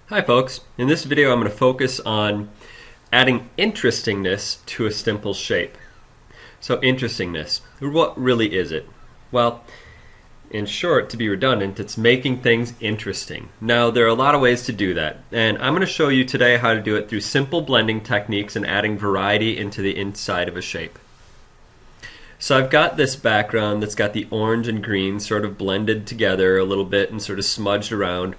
Hi folks, in this video I'm going to focus on adding interestingness to a simple shape. So interestingness, what really is it? Well, in short, to be redundant, it's making things interesting. Now there are a lot of ways to do that, and I'm going to show you today how to do it through simple blending techniques and adding variety into the inside of a shape. So I've got this background that's got the orange and green sort of blended together a little bit and sort of smudged around.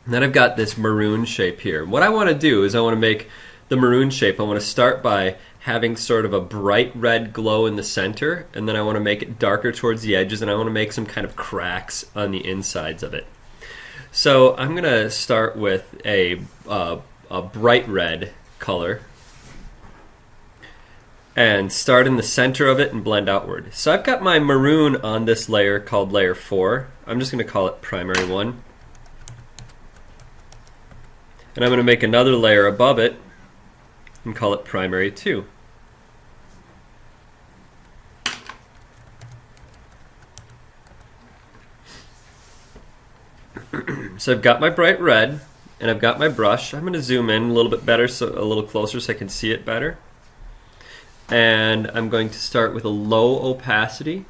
And then I've got this maroon shape here. What I want to do is I want to make the maroon shape, I want to start by having sort of a bright red glow in the center, and then I want to make it darker towards the edges, and I want to make some kind of cracks on the insides of it. So I'm going to start with a bright red color and start in the center of it and blend outward. So I've got my maroon on this layer called layer 4. I'm just going to call it primary 1. And I'm going to make another layer above it and call it primary 2. So I've got my bright red and I've got my brush. I'm going to zoom in a little bit better, so a little closer so I can see it better. And I'm going to start with a low opacity,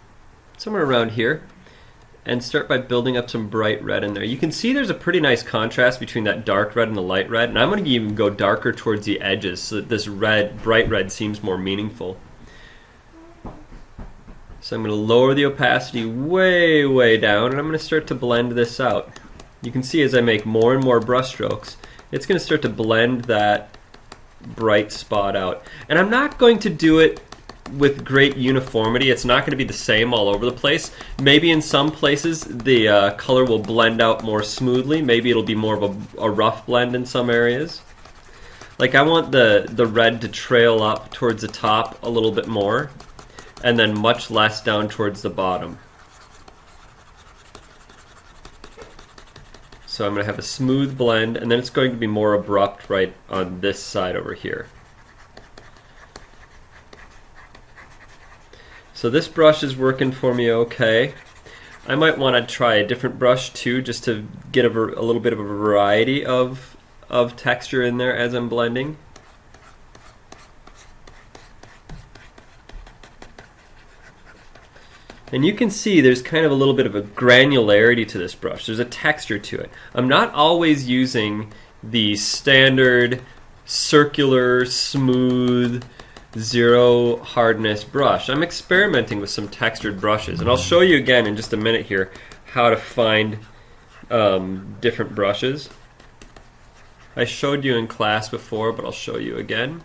somewhere around here, and start by building up some bright red in there. You can see there's a pretty nice contrast between that dark red and the light red, and I'm going to even go darker towards the edges so that this red, bright red seems more meaningful. So I'm going to lower the opacity way, way down, and I'm going to start to blend this out. You can see as I make more and more brush strokes, it's going to start to blend that bright spot out. And I'm not going to do it with great uniformity. It's not going to be the same all over the place. Maybe in some places the color will blend out more smoothly. Maybe it'll be more of a rough blend in some areas. Like I want the red to trail up towards the top a little bit more and then much less down towards the bottom. So I'm going to have a smooth blend, and then it's going to be more abrupt right on this side over here. So this brush is working for me okay. I might want to try a different brush too, just to get a little bit of a variety of texture in there as I'm blending. And you can see there's kind of a little bit of a granularity to this brush. There's a texture to it. I'm not always using the standard circular, smooth, zero hardness brush. I'm experimenting with some textured brushes, and I'll show you again in just a minute here how to find different brushes. I showed you in class before, but I'll show you again.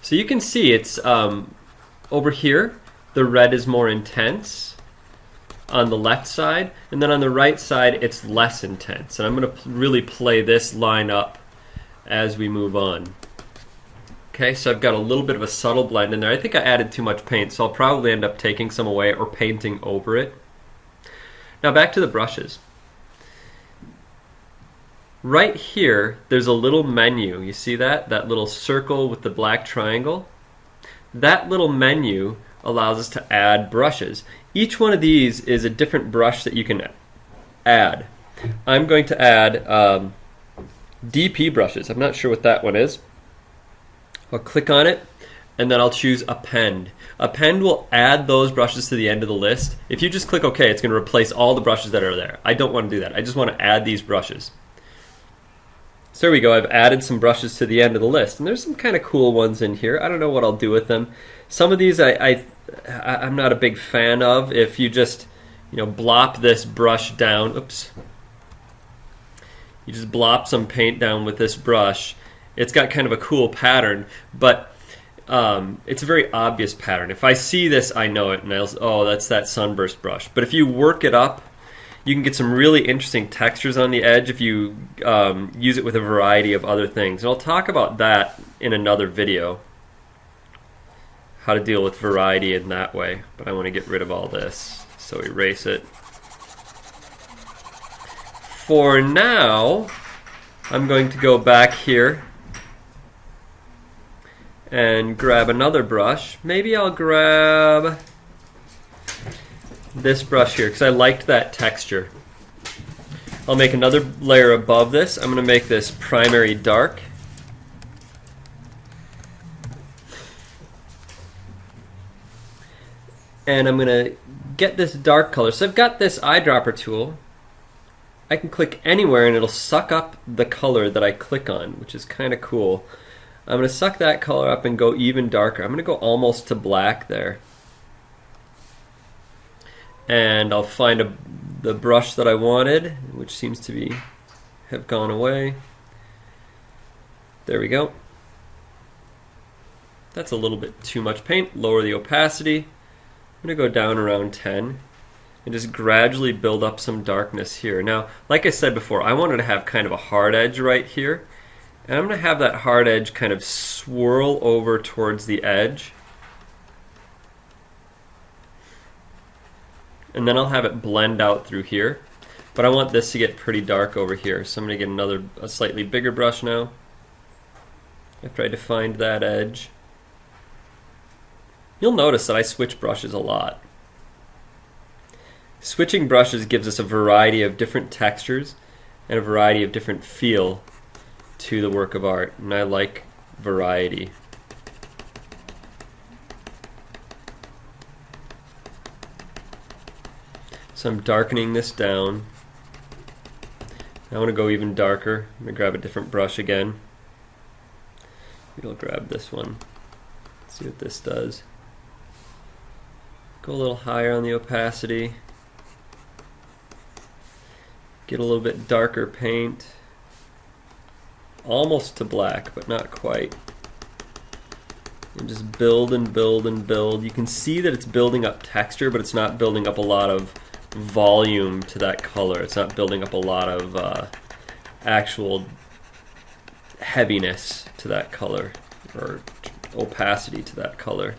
So you can see it's over here the red is more intense on the left side, and then on the right side it's less intense, and I'm going to really play this line up as we move on. Okay, so I've got a little bit of a subtle blend in there. I think I added too much paint, so I'll probably end up taking some away or painting over it. Now back to the brushes. Right here, there's a little menu. You see that? That little circle with the black triangle? That little menu allows us to add brushes. Each one of these is a different brush that you can add. I'm going to add DP brushes. I'm not sure what that one is. I'll click on it, and then I'll choose Append. Append will add those brushes to the end of the list. If you just click OK, it's going to replace all the brushes that are there. I don't want to do that. I just want to add these brushes. So there we go. I've added some brushes to the end of the list, and there's some kind of cool ones in here. I don't know what I'll do with them. Some of these I'm not a big fan of. If you just blop this brush down, oops, you just blop some paint down with this brush. It's got kind of a cool pattern, but it's a very obvious pattern. If I see this, I know it, and oh, that's that sunburst brush. But if you work it up, you can get some really interesting textures on the edge if you use it with a variety of other things. And I'll talk about that in another video, how to deal with variety in that way. But I want to get rid of all this, so erase it. For now, I'm going to go back here and grab another brush. Maybe I'll grab this brush here because I liked that texture. I'll make another layer above this. I'm going to make this primary dark. And I'm going to get this dark color. So I've got this eyedropper tool. I can click anywhere and it'll suck up the color that I click on, which is kind of cool. I'm going to suck that color up and go even darker. I'm going to go almost to black there. And I'll find the brush that I wanted, which seems to have gone away. There we go. That's a little bit too much paint. Lower the opacity. I'm going to go down around 10 and just gradually build up some darkness here. Now, like I said before, I wanted to have kind of a hard edge right here. And I'm going to have that hard edge kind of swirl over towards the edge. And then I'll have it blend out through here. But I want this to get pretty dark over here. So I'm going to get a slightly bigger brush now, after I defined that edge. You'll notice that I switch brushes a lot. Switching brushes gives us a variety of different textures and a variety of different feel to the work of art, and I like variety. So I'm darkening this down. I want to go even darker. I'm going to grab a different brush again. Maybe I'll grab this one. See what this does. Go a little higher on the opacity. Get a little bit darker paint. Almost to black, but not quite. And just build and build and build. You can see that it's building up texture, but it's not building up a lot of volume to that color. It's not building up a lot of actual heaviness to that color, or opacity to that color.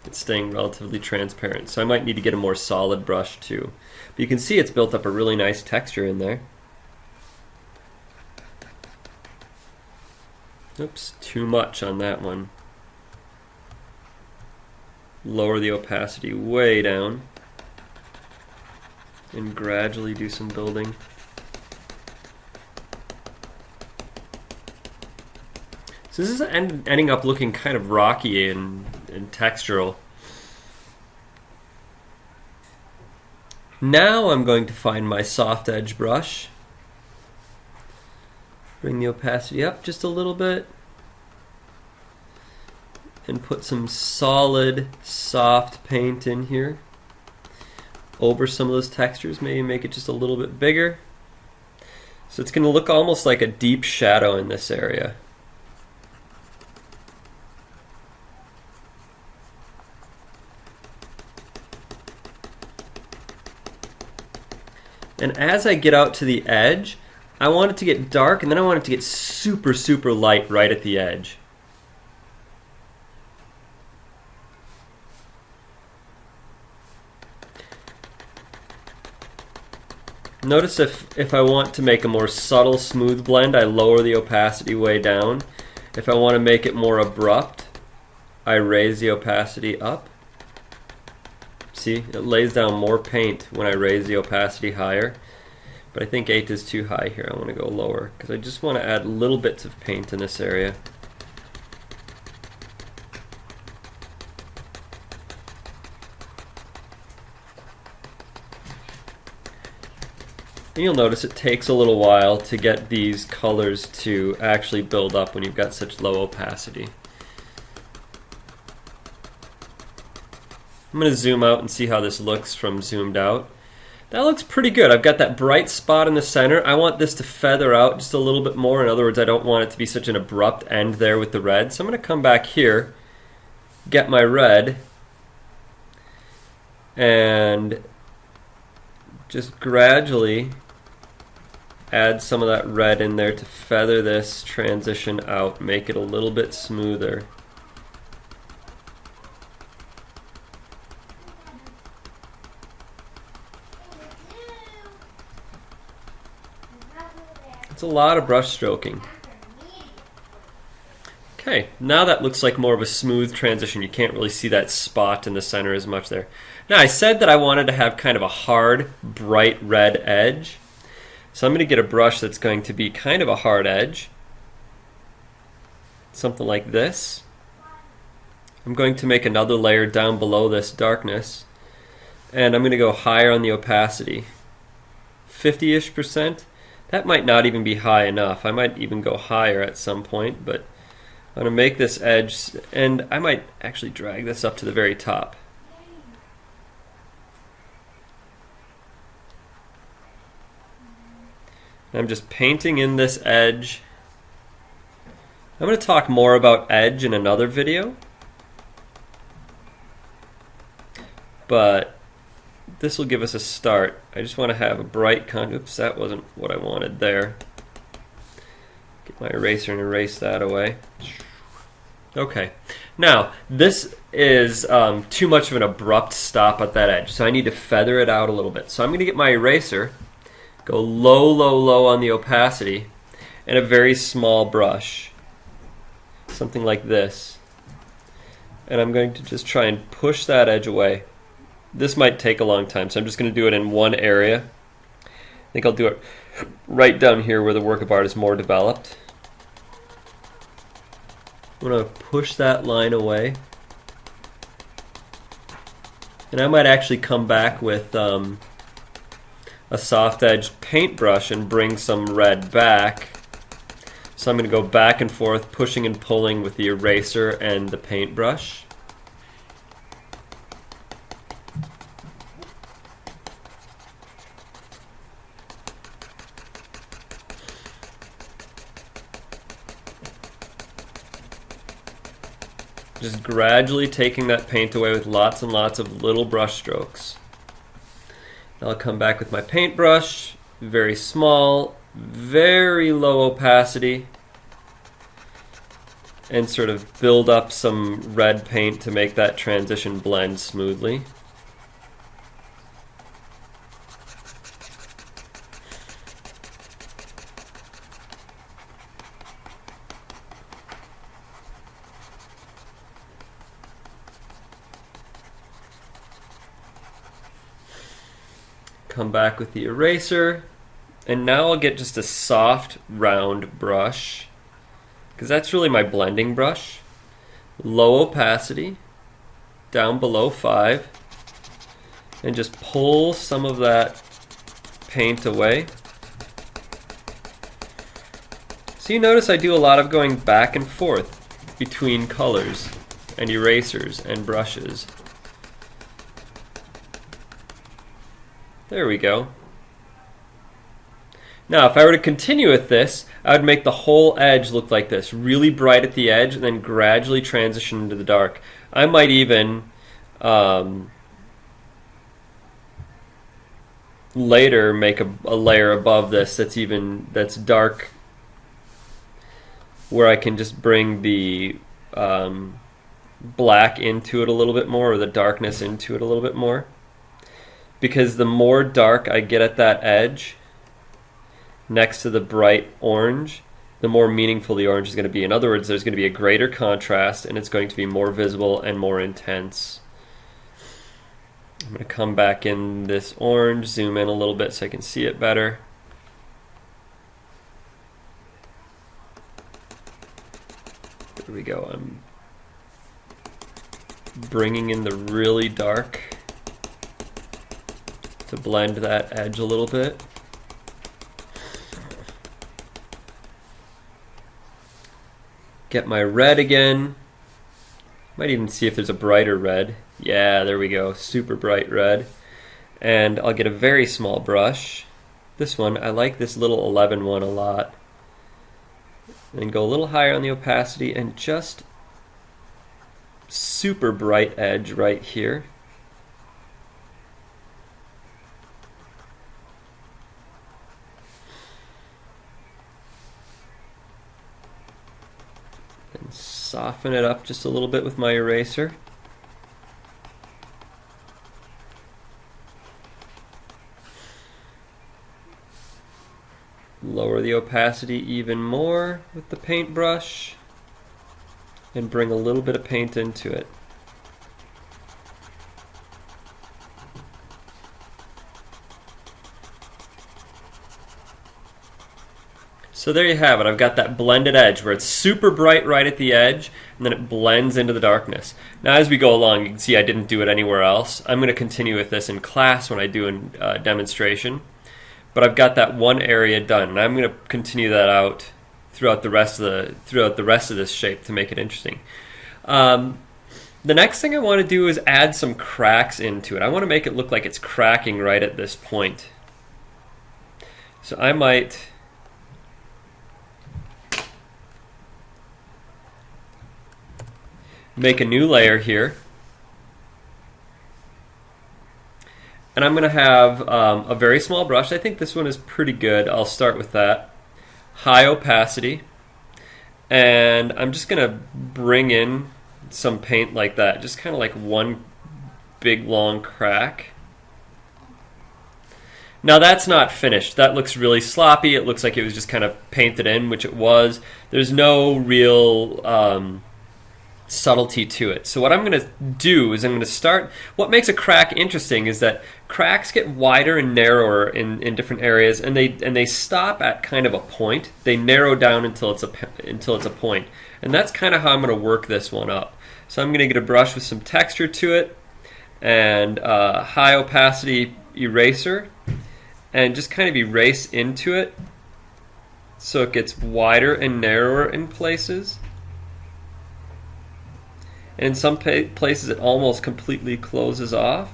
It's staying relatively transparent. So I might need to get a more solid brush too. But you can see it's built up a really nice texture in there. Oops, too much on that one. Lower the opacity way down and gradually do some building. So this is ending up looking kind of rocky and textural. Now I'm going to find my soft edge brush. Bring the opacity up just a little bit. And put some solid, soft paint in here. Over some of those textures, maybe make it just a little bit bigger. So it's going to look almost like a deep shadow in this area. And as I get out to the edge, I want it to get dark, and then I want it to get super, super light right at the edge. Notice if I want to make a more subtle, smooth blend, I lower the opacity way down. If I want to make it more abrupt, I raise the opacity up. See, it lays down more paint when I raise the opacity higher. But I think 8 is too high here. I want to go lower because I just want to add little bits of paint in this area. And you'll notice it takes a little while to get these colors to actually build up when you've got such low opacity. I'm going to zoom out and see how this looks from zoomed out. That looks pretty good. I've got that bright spot in the center. I want this to feather out just a little bit more. In other words, I don't want it to be such an abrupt end there with the red. So I'm going to come back here, get my red, and just gradually add some of that red in there to feather this transition out, make it a little bit smoother. It's a lot of brush stroking. Okay, now that looks like more of a smooth transition. You can't really see that spot in the center as much there. Now I said that I wanted to have kind of a hard, bright red edge. So I'm going to get a brush that's going to be kind of a hard edge. Something like this. I'm going to make another layer down below this darkness. And I'm going to go higher on the opacity. 50-ish%. That might not even be high enough. I might even go higher at some point, but I'm going to make this edge, and I might actually drag this up to the very top. I'm just painting in this edge. I'm going to talk more about edge in another video, but this will give us a start. I just want to have a bright oops, that wasn't what I wanted there. Get my eraser and erase that away. Okay, now this is too much of an abrupt stop at that edge, so I need to feather it out a little bit. So I'm going to get my eraser, go low, low, low on the opacity, and a very small brush, something like this. And I'm going to just try and push that edge away. This might take a long time, so I'm just going to do it in one area. I think I'll do it right down here where the work of art is more developed. I'm going to push that line away. And I might actually come back with a soft-edged paintbrush and bring some red back. So I'm going to go back and forth, pushing and pulling with the eraser and the paintbrush. Just gradually taking that paint away with lots and lots of little brush strokes. I'll come back with my paintbrush, very small, very low opacity, and sort of build up some red paint to make that transition blend smoothly. Come back with the eraser, and now I'll get just a soft round brush, because that's really my blending brush. Low opacity, down below 5, and just pull some of that paint away. So you notice I do a lot of going back and forth between colors and erasers and brushes. There we go. Now, if I were to continue with this, I would make the whole edge look like this, really bright at the edge, and then gradually transition into the dark. I might even later make a layer above this that's dark, where I can just bring the black into it a little bit more, or the darkness into it a little bit more. Because the more dark I get at that edge, next to the bright orange, the more meaningful the orange is going to be. In other words, there's going to be a greater contrast, and it's going to be more visible and more intense. I'm going to come back in this orange, zoom in a little bit so I can see it better. There we go. I'm bringing in the really dark to blend that edge a little bit. Get my red again. Might even see if there's a brighter red. Yeah, there we go. Super bright red. And I'll get a very small brush. This one, I like this little 11 one a lot. And go a little higher on the opacity and just super bright edge right here. And soften it up just a little bit with my eraser. Lower the opacity even more with the paintbrush and bring a little bit of paint into it. So there you have it. I've got that blended edge where it's super bright right at the edge, and then it blends into the darkness. Now as we go along, you can see I didn't do it anywhere else. I'm going to continue with this in class when I do a demonstration. But I've got that one area done, and I'm going to continue that out throughout the rest of this shape to make it interesting. The next thing I want to do is add some cracks into it. I want to make it look like it's cracking right at this point. So I might make a new layer here. And I'm going to have a very small brush. I think this one is pretty good. I'll start with that. High opacity. And I'm just going to bring in some paint like that. Just kind of like one big long crack. Now that's not finished. That looks really sloppy. It looks like it was just kind of painted in, which it was. There's no real subtlety to it. So what I'm going to do is I'm going to start. What makes a crack interesting is that cracks get wider and narrower in different areas, and they stop at kind of a point. They narrow down until it's a point, and that's kind of how I'm going to work this one up. So I'm going to get a brush with some texture to it and high opacity eraser, and just kind of erase into it so it gets wider and narrower in places. And in some places it almost completely closes off.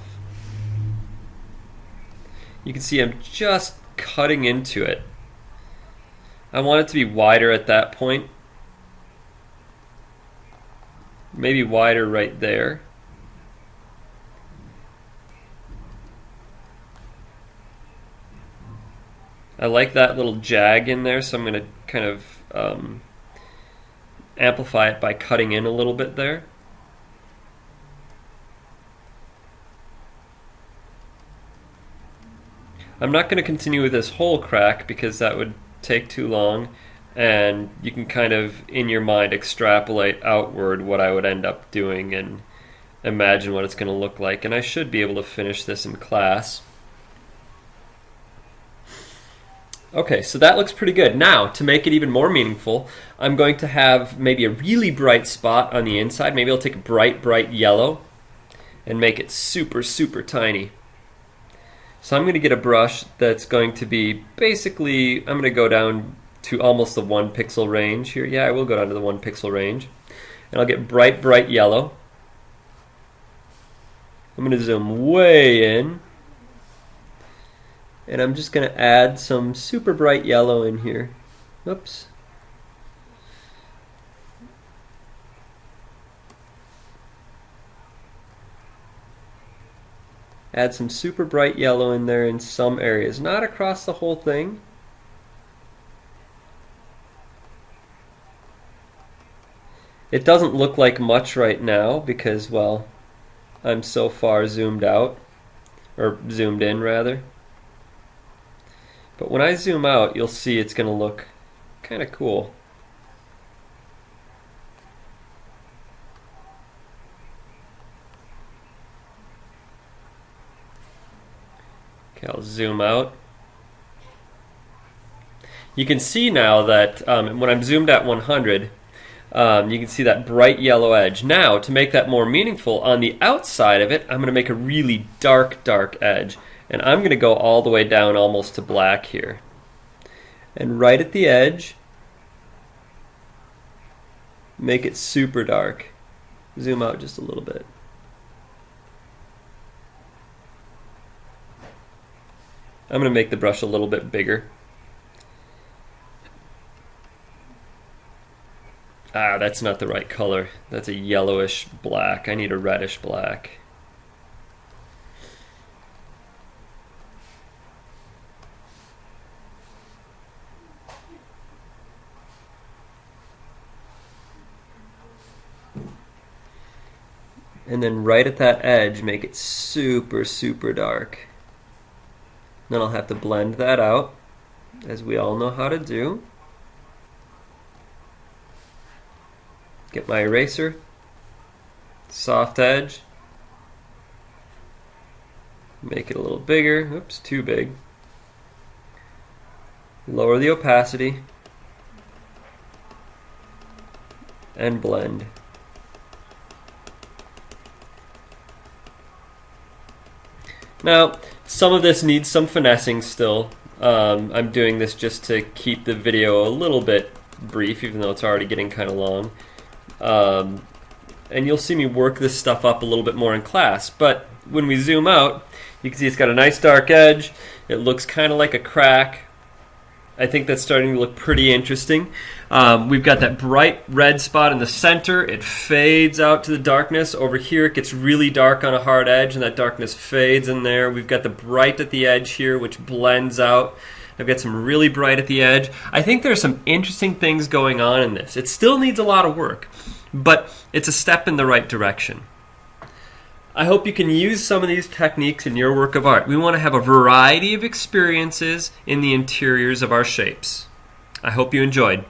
You can see I'm just cutting into it. I want it to be wider at that point. Maybe wider right there. I like that little jag in there, so I'm going to kind of amplify it by cutting in a little bit there. I'm not going to continue with this whole crack because that would take too long, and you can kind of, in your mind, extrapolate outward what I would end up doing and imagine what it's going to look like. And I should be able to finish this in class. Okay, so that looks pretty good. Now, to make it even more meaningful, I'm going to have maybe a really bright spot on the inside. Maybe I'll take a bright yellow and make it super, super tiny. So I'm going to get a brush that's going to be basically, I'm going to go down to almost the 1 pixel range here. Yeah, I will go down to the 1 pixel range. And I'll get bright yellow. I'm going to zoom way in. And I'm just going to add some super bright yellow in here. Oops. Add some super bright yellow in there in some areas, not across the whole thing. It doesn't look like much right now because, well, I'm so far zoomed out, or zoomed in rather. But when I zoom out, you'll see it's going to look kind of cool. Okay, I'll zoom out. You can see now that when I'm zoomed at 100, you can see that bright yellow edge. Now, to make that more meaningful, on the outside of it, I'm going to make a really dark edge. And I'm going to go all the way down almost to black here. And right at the edge, make it super dark. Zoom out just a little bit. I'm going to make the brush a little bit bigger. Ah, that's not the right color. That's a yellowish black. I need a reddish black. And then right at that edge, make it super, super dark. Then I'll have to blend that out, as we all know how to do. Get my eraser, soft edge, make it a little bigger. Oops, too big. Lower the opacity. and blend. Now, some of this needs some finessing still. I'm doing this just to keep the video a little bit brief, even though it's already getting kind of long. And you'll see me work this stuff up a little bit more in class. But when we zoom out, you can see it's got a nice dark edge. It looks kind of like a crack. I think that's starting to look pretty interesting. We've got that bright red spot in the center. It fades out to the darkness. Over here it gets really dark on a hard edge, and that darkness fades in there. We've got the bright at the edge here, which blends out. I've got some really bright at the edge. I think there's some interesting things going on in this. It still needs a lot of work, but it's a step in the right direction. I hope you can use some of these techniques in your work of art. We want to have a variety of experiences in the interiors of our shapes. I hope you enjoyed.